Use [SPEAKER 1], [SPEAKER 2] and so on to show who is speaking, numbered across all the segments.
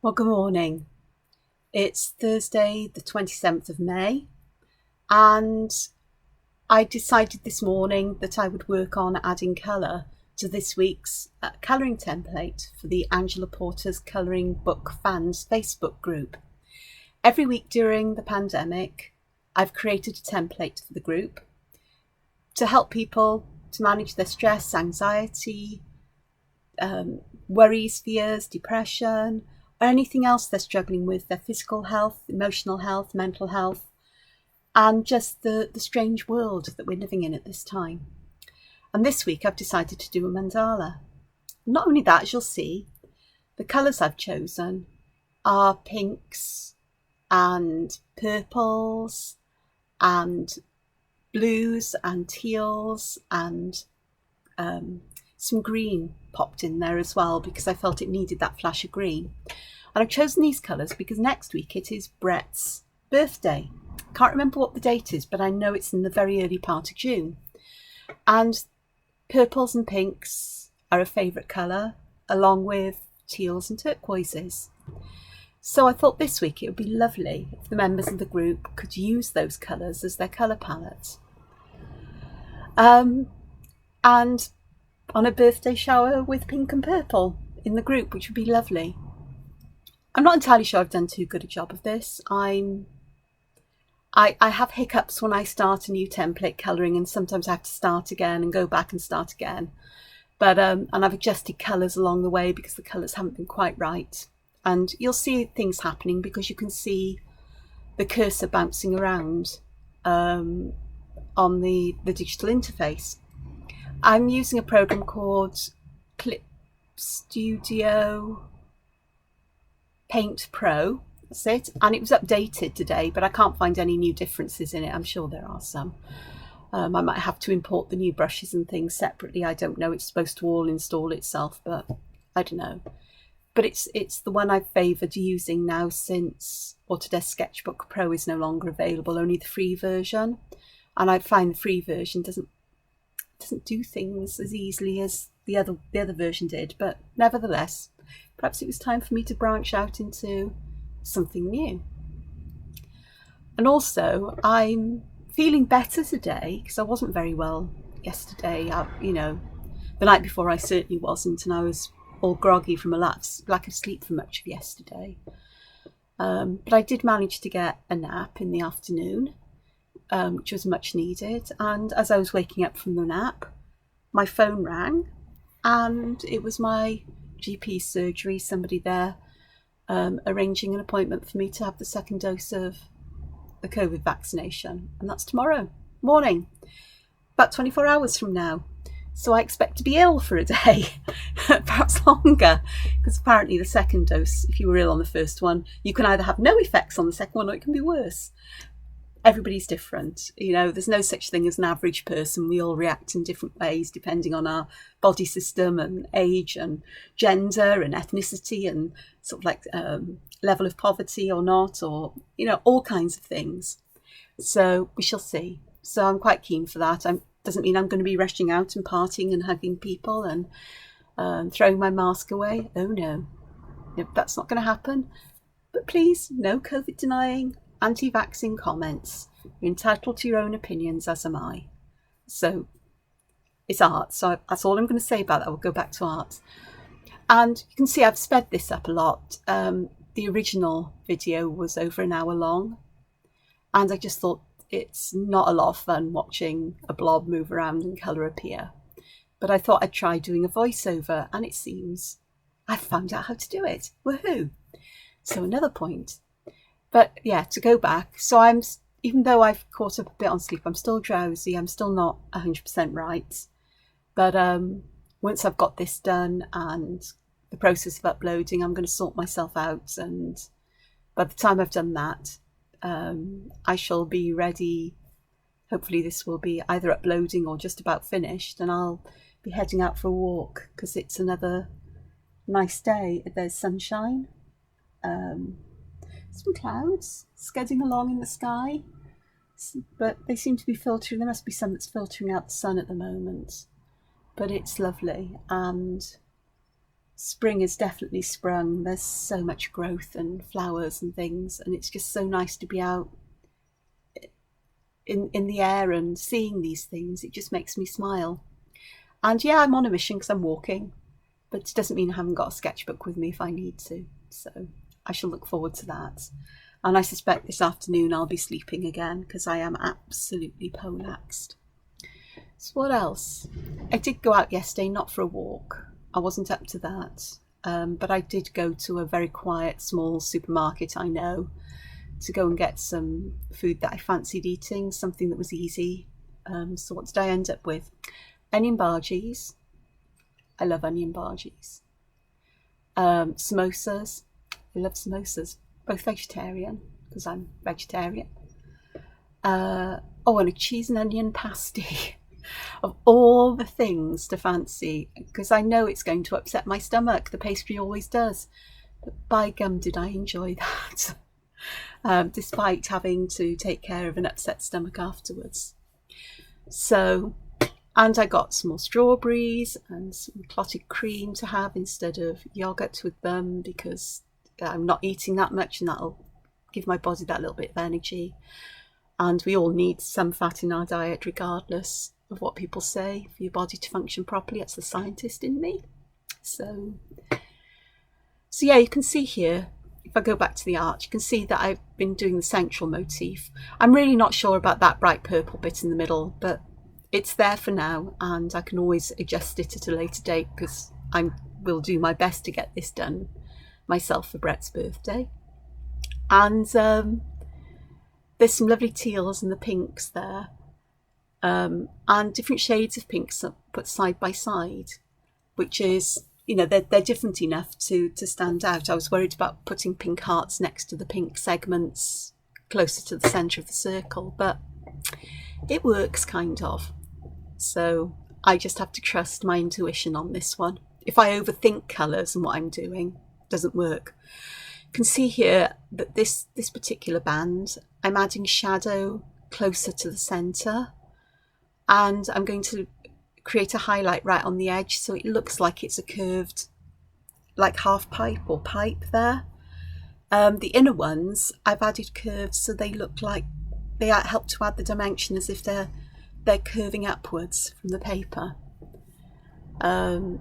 [SPEAKER 1] Well, good morning. It's Thursday, the 27th of May, and I decided this morning that I would work on adding colour to this week's colouring template for the Angela Porter's Colouring Book Fans Facebook group. Every week during the pandemic, I've created a template for the group to help people to manage their stress, anxiety, worries, fears, depression, or anything else they're struggling with, their physical health, emotional health, mental health, and just the strange world that we're living in at this time. And this week I've decided to do a mandala. Not only that, as you'll see, the colours I've chosen are pinks and purples and blues and teals and some green popped in there as well because I felt it needed that flash of green. And I've chosen these colours because next week it is Brett's birthday. Can't remember what the date is, but I know it's in the very early part of June. And purples and pinks are a favourite colour, along with teals and turquoises. So I thought this week it would be lovely if the members of the group could use those colours as their colour palette. And on a birthday shower with pink and purple in the group, which would be lovely. I'm not entirely sure I've done too good a job of this. I have hiccups when I start a new template colouring, and sometimes I have to start again and go back and start again. But and I've adjusted colours along the way because the colours haven't been quite right. And you'll see things happening because you can see the cursor bouncing around on the digital interface. I'm using a program called Clip Studio Paint Pro, that's it, and it was updated today, but I can't find any new differences in it. I'm sure there are some. I might have to import the new brushes and things separately. I don't know. It's supposed to all install itself, but I don't know. But it's the one I've favoured using now since Autodesk Sketchbook Pro is no longer available, only the free version. And I find the free version doesn't do things as easily as the other version did, but nevertheless, perhaps it was time for me to branch out into something new. And also, I'm feeling better today because I wasn't very well yesterday. The night before I certainly wasn't, and I was all groggy from a lack of sleep for much of yesterday. But I did manage to get a nap in the afternoon, which was much needed. And as I was waking up from the nap, my phone rang, and it was my GP surgery, somebody there arranging an appointment for me to have the second dose of the COVID vaccination. And that's tomorrow morning, about 24 hours from now. So I expect to be ill for a day, perhaps longer, because apparently the second dose, if you were ill on the first one, you can either have no effects on the second one or it can be worse. Everybody's different. There's no such thing as an average person. We all react in different ways depending on our body system and age and gender and ethnicity and sort of like level of poverty or not, or all kinds of things. So we shall see. So I'm quite keen for that. Doesn't mean I'm going to be rushing out and partying and hugging people and throwing my mask away. Oh no, that's not going to happen. But please, no COVID denying, anti-vaccine comments. You're entitled to your own opinions, as am I. So it's art. So that's all I'm going to say about that. We'll go back to art. And you can see I've sped this up a lot. The original video was over an hour long. And I just thought it's not a lot of fun watching a blob move around and colour appear. But I thought I'd try doing a voiceover, and it seems I've found out how to do it. Woohoo! So another point. But yeah, to go back, so even though I've caught up a bit on sleep, I'm still drowsy, I'm still not 100% right. But once I've got this done and the process of uploading, I'm going to sort myself out. And by the time I've done that, I shall be ready. Hopefully this will be either uploading or just about finished, and I'll be heading out for a walk because it's another nice day. There's sunshine. Some clouds scudding along in the sky, but they seem to be filtering. There must be some that's filtering out the sun at the moment, but it's lovely. And spring has definitely sprung. There's so much growth and flowers and things, and it's just so nice to be out in the air and seeing these things. It just makes me smile. And yeah, I'm on a mission because I'm walking, but it doesn't mean I haven't got a sketchbook with me if I need to. So I shall look forward to that. And I suspect this afternoon I'll be sleeping again because I am absolutely poleaxed. So what else? I did go out yesterday, not for a walk. I wasn't up to that. But I did go to a very quiet, small supermarket I know to go and get some food that I fancied eating, something that was easy. So what did I end up with? Onion bhajis. I love onion bhajis. Samosas. I love samosas. Both vegetarian, because I'm vegetarian. And a cheese and onion pasty. Of all the things to fancy, because I know it's going to upset my stomach. The pastry always does. But by gum, did I enjoy that. Despite having to take care of an upset stomach afterwards. So, and I got some more strawberries and some clotted cream to have instead of yogurt with them, because I'm not eating that much and that'll give my body that little bit of energy. And we all need some fat in our diet regardless of what people say for your body to function properly. That's the scientist in me. So yeah, you can see here, if I go back to the art, you can see that I've been doing the central motif. I'm really not sure about that bright purple bit in the middle, but it's there for now, and I can always adjust it at a later date because I will do my best to get this done myself for Brett's birthday. And there's some lovely teals and the pinks there, and different shades of pinks put side by side, which is, you know, they're different enough to stand out. I was worried about putting pink hearts next to the pink segments closer to the centre of the circle, but it works kind of. So I just have to trust my intuition on this one. If I overthink colours and what I'm doing, it doesn't work. You can see here that this particular band, I'm adding shadow closer to the centre, and I'm going to create a highlight right on the edge so it looks like it's a curved, like half pipe or pipe there. The inner ones I've added curves so they look like they help to add the dimension as if they're curving upwards from the paper, and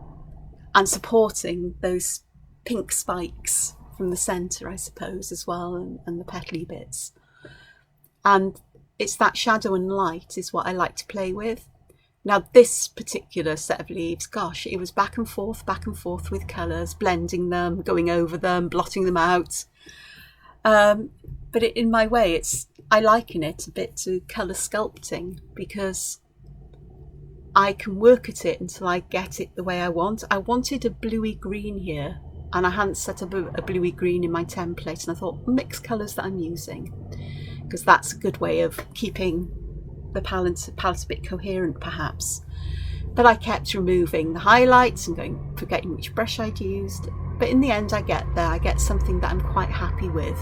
[SPEAKER 1] supporting those pink spikes from the centre, I suppose, as well, and the petally bits. And it's that shadow and light is what I like to play with. Now this particular set of leaves, gosh, it was back and forth with colours, blending them, going over them, blotting them out. But in my way, I liken it a bit to colour sculpting, because I can work at it until I get it the way I want. I wanted a bluey green here, and I hadn't set up a bluey green in my template, and I thought, mix colours that I'm using, because that's a good way of keeping the palette a bit coherent perhaps. But I kept removing the highlights and forgetting which brush I'd used. But in the end I get there, I get something that I'm quite happy with.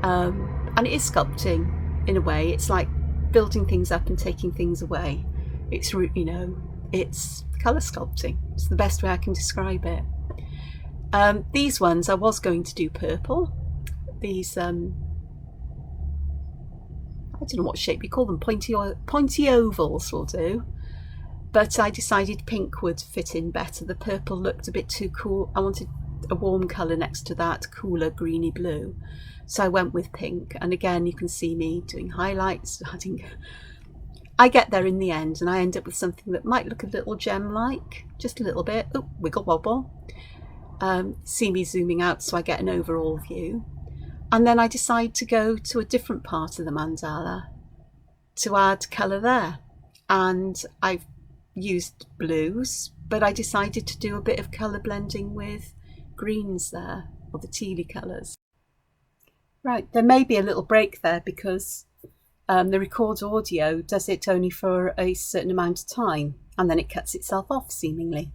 [SPEAKER 1] And it is sculpting in a way. It's like building things up and taking things away. It's, you know, it's colour sculpting. It's the best way I can describe it. These ones I was going to do purple. These I don't know what shape you call them, pointy ovals will do, but I decided pink would fit in better. The purple looked a bit too cool. I wanted a warm colour next to that cooler greeny blue, so I went with pink. And again, you can see me doing highlights, I get there in the end, and I end up with something that might look a little gem-like, just a little bit. Oh, wiggle wobble. See me zooming out so I get an overall view. And then I decide to go to a different part of the mandala to add colour there. And I've used blues, but I decided to do a bit of colour blending with greens there, or the tealy colours. Right, there may be a little break there because the record audio does it only for a certain amount of time, and then it cuts itself off seemingly,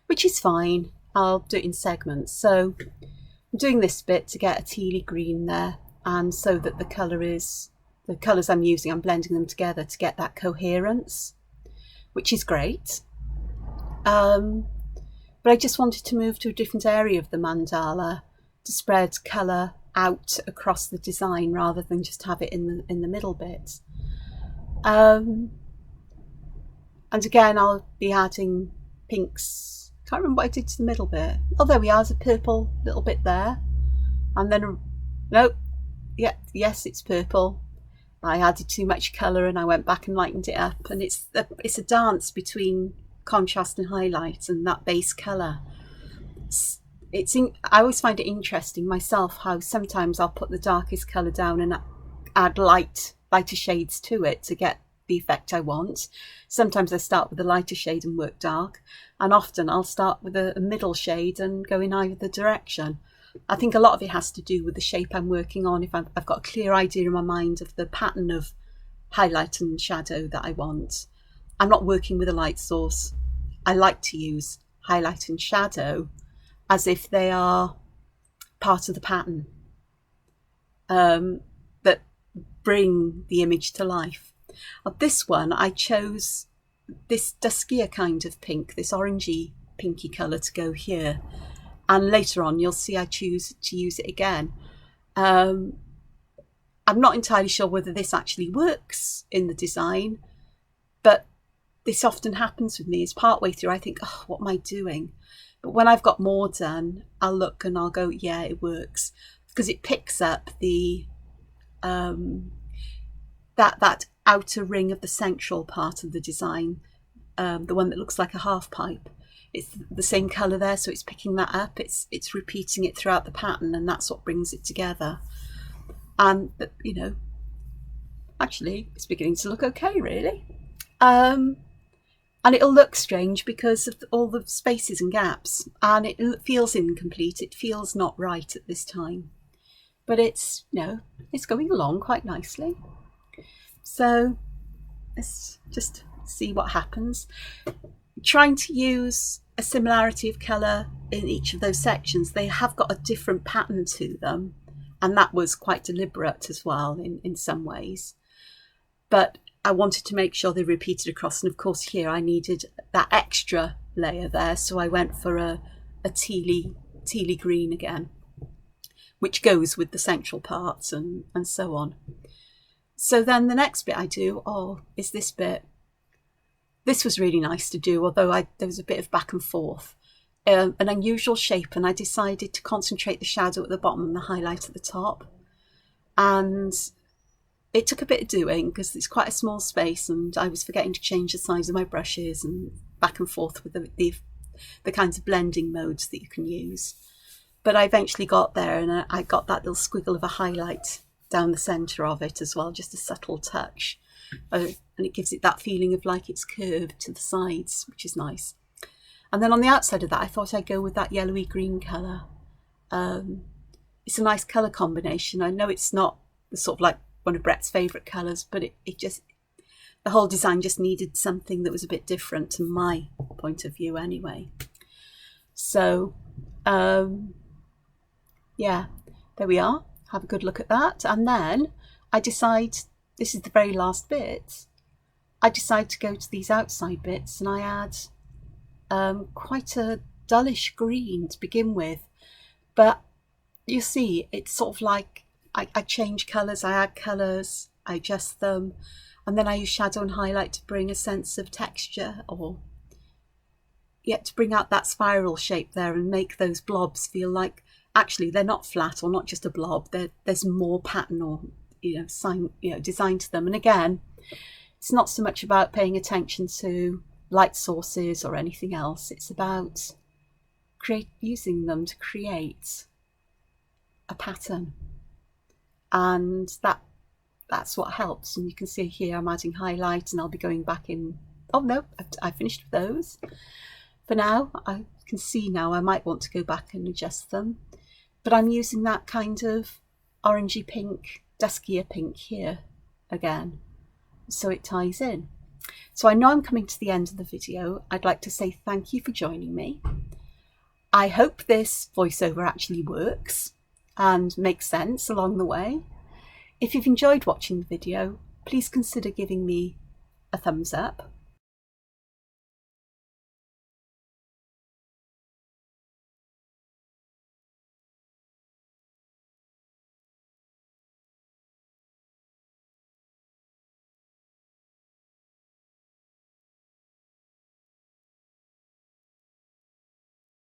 [SPEAKER 1] which is fine. I'll do it in segments. So I'm doing this bit to get a tealy green there, and so that the colours I'm using, I'm blending them together to get that coherence, which is great. But but I just wanted to move to a different area of the mandala to spread colour out across the design rather than just have it in the middle bits. And again, I'll be adding pinks. Can't remember what I did to the middle bit. Oh, there we are, there's a purple little bit there. And then, nope, yeah, yes, it's purple. I added too much colour and I went back and lightened it up. And it's a dance between contrast and highlight and that base colour. I always find it interesting myself how sometimes I'll put the darkest colour down and add lighter shades to it to get the effect I want. Sometimes I start with a lighter shade and work dark, and often I'll start with a middle shade and go in either direction. I think a lot of it has to do with the shape I'm working on. If I've got a clear idea in my mind of the pattern of highlight and shadow that I want, I'm not working with a light source. I like to use highlight and shadow as if they are part of the pattern that bring the image to life. Of this one, I chose this duskier kind of pink, this orangey pinky colour to go here. And later on, you'll see I choose to use it again. I'm not entirely sure whether this actually works in the design, but this often happens with me. It's partway through, I think, oh, what am I doing? But when I've got more done, I'll look and I'll go, yeah, it works. Because it picks up the that outer ring of the central part of the design, the one that looks like a half pipe. It's the same colour there, so it's picking that up. It's repeating it throughout the pattern, and that's what brings it together. And you know, actually, it's beginning to look okay, really. And it'll look strange because of all the spaces and gaps, and it feels incomplete. It feels not right at this time, but it's, you know, it's going along quite nicely. So let's just see what happens. Trying to use a similarity of colour in each of those sections. They have got a different pattern to them, and that was quite deliberate as well in some ways. But I wanted to make sure they repeated across, and of course here I needed that extra layer there, so I went for a tealy green again, which goes with the central parts and so on. So then the next bit I do, is this bit. This was really nice to do, although there was a bit of back and forth. An unusual shape, and I decided to concentrate the shadow at the bottom and the highlight at the top. And it took a bit of doing because it's quite a small space, and I was forgetting to change the size of my brushes and back and forth with the kinds of blending modes that you can use. But I eventually got there, and I got that little squiggle of a highlight down the centre of it as well, just a subtle touch. And it gives it that feeling of like it's curved to the sides, which is nice. And then on the outside of that, I thought I'd go with that yellowy green colour. It's a nice colour combination. I know it's not the sort of like one of Brett's favourite colours, but it just, the whole design just needed something that was a bit different to my point of view anyway. So yeah, there we are. Have a good look at that. And then I decide, this is the very last bit, I decide to go to these outside bits, and I add quite a dullish green to begin with. But you see, it's sort of like I change colours, I add colours, I adjust them, and then I use shadow and highlight to bring a sense of texture, or to bring out that spiral shape there and make those blobs feel like actually they're not flat or not just a blob. There's more pattern or design to them. And again, it's not so much about paying attention to light sources or anything else. It's about using them to create a pattern, and that's what helps. And you can see here I'm adding highlight, and I'll be going back in. Oh no, I finished with those for now. I can see now I might want to go back and adjust them, but I'm using that kind of orangey pink, duskier pink here again, so it ties in. So I know I'm coming to the end of the video. I'd like to say thank you for joining me. I hope this voiceover actually works and makes sense along the way. If you've enjoyed watching the video, please consider giving me a thumbs up.